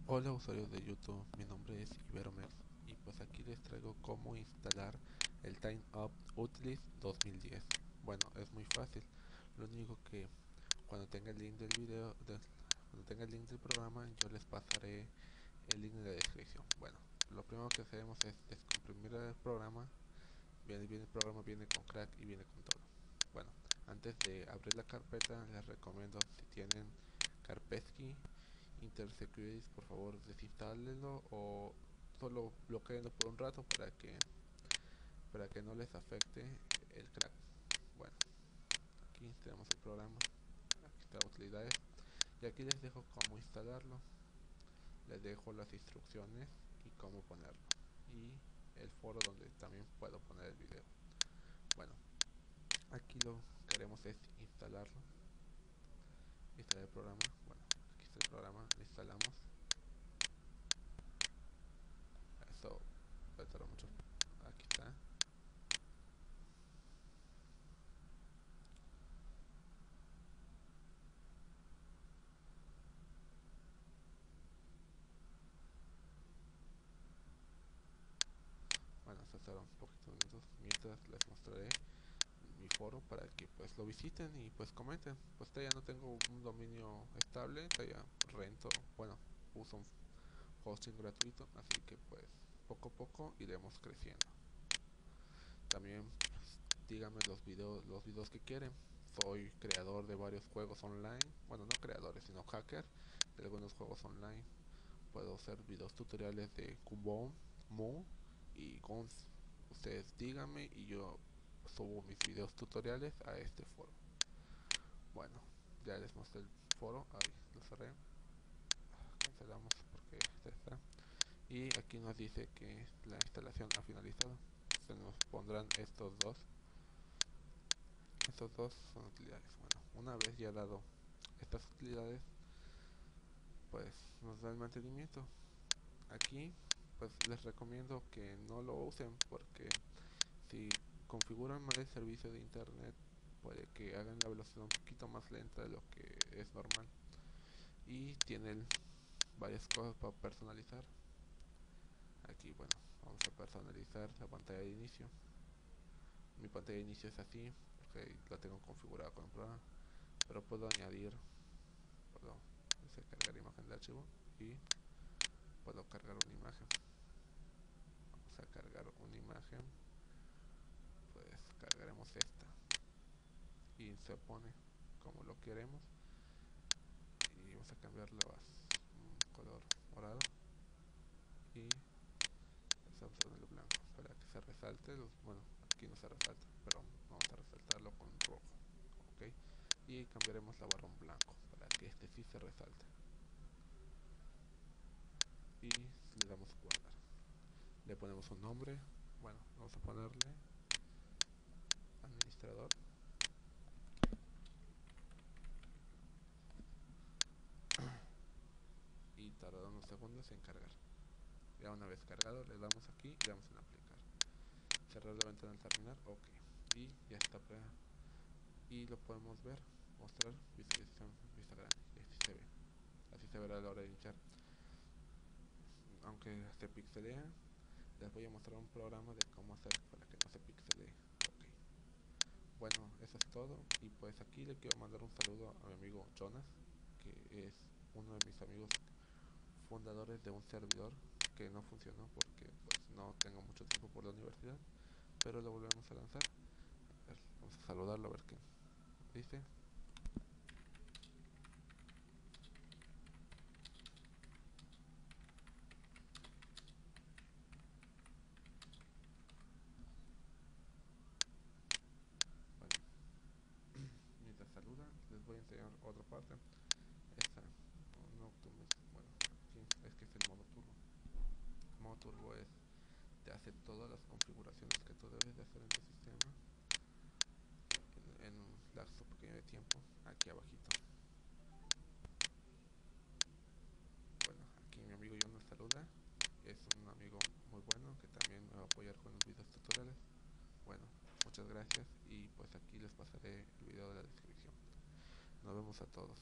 Hola usuarios de YouTube, mi nombre es Iberomex y pues aquí les traigo cómo instalar el Tuneup Utility 2010. Bueno, es muy fácil, lo único que cuando tenga el link del cuando tenga el link del programa yo les pasaré el link en la descripción. Bueno, lo primero que hacemos es descomprimir el programa, viene el programa, viene con crack y viene con todo. Bueno, antes de abrir la carpeta les recomiendo, si tienen Carpetsky Intersecurities, por favor desinstálenlo o solo bloqueenlo por un rato para que no les afecte el crack. Bueno, aquí tenemos el programa, aquí está utilidades y aquí les dejo cómo instalarlo, les dejo las instrucciones y cómo ponerlo y el foro donde también puedo poner el video. Bueno, aquí lo que haremos es instalar el programa. Bueno, aquí está el programa, lo instalamos. Esto puede tardar mucho. Aquí está. Bueno, hasta tarda un poquito de minutos mientras les mostraré mi foro para que pues lo visiten y pues comenten. Pues todavía no tengo un dominio estable, todavía rento, bueno, uso un hosting gratuito, así que pues poco a poco iremos creciendo. También pues, díganme los videos que quieren. Soy creador de varios juegos online, bueno, no creadores sino hacker de algunos juegos online. Puedo hacer videos tutoriales de Cubone, Mu y Guns. Ustedes díganme y yo subo mis videos tutoriales a este foro. Bueno, ya les mostré el foro, ahí lo cerré, cancelamos porque ya está. Y aquí nos dice que la instalación ha finalizado. Se nos pondrán estos dos son utilidades. Bueno, una vez ya dado estas utilidades, pues nos da el mantenimiento. Aquí pues les recomiendo que no lo usen porque si configuran mal el servicio de internet puede que hagan la velocidad un poquito más lenta de lo que es normal. Y tienen varias cosas para personalizar. Aquí bueno, vamos a personalizar la pantalla de inicio. Mi pantalla de inicio es así porque la tengo configurada con el programa, pero puedo añadir, puedo cargar imagen de archivo y puedo cargar una imagen. Vamos a cargar una imagen, pues cargaremos esta y se pone como lo queremos y vamos a cambiarla a un color morado y vamos a ponerle blanco para que se resalte. Bueno, aquí no se resalta, pero vamos a resaltarlo con rojo, ok, y cambiaremos la barra en blanco para que este sí se resalte y le damos guardar, le ponemos un nombre. Bueno, vamos a ponerle administrador y tardará unos segundos en cargar. Ya una vez cargado le damos aquí y le damos en aplicar, cerrar la ventana al terminar, ok, y ya está y lo podemos ver, mostrar, visualización, vista grande, y así se verá a la hora de iniciar. Aunque se pixelea, les voy a mostrar un programa de cómo hacer para que no se pixelee. Ok, bueno, eso es todo y pues aquí le quiero mandar un saludo a mi amigo Jonas, que es uno de mis amigos fundadores de un servidor que no funcionó porque pues no tengo mucho tiempo por la universidad, pero lo volvemos a lanzar. A ver, vamos a saludarlo a ver qué dice. Bueno, mientras saluda les voy a enseñar otra parte. Esta, no, bueno, aquí es que es el modo turbo. El modo turbo te hace todas las configuraciones que tú debes de hacer en tu sistema en un lapso pequeño de tiempo, aquí abajito. Bueno, aquí mi amigo John nos saluda, es un amigo muy bueno que también me va a apoyar con los videos tutoriales. Bueno, muchas gracias y pues aquí les pasaré el video de la descripción. Nos vemos a todos.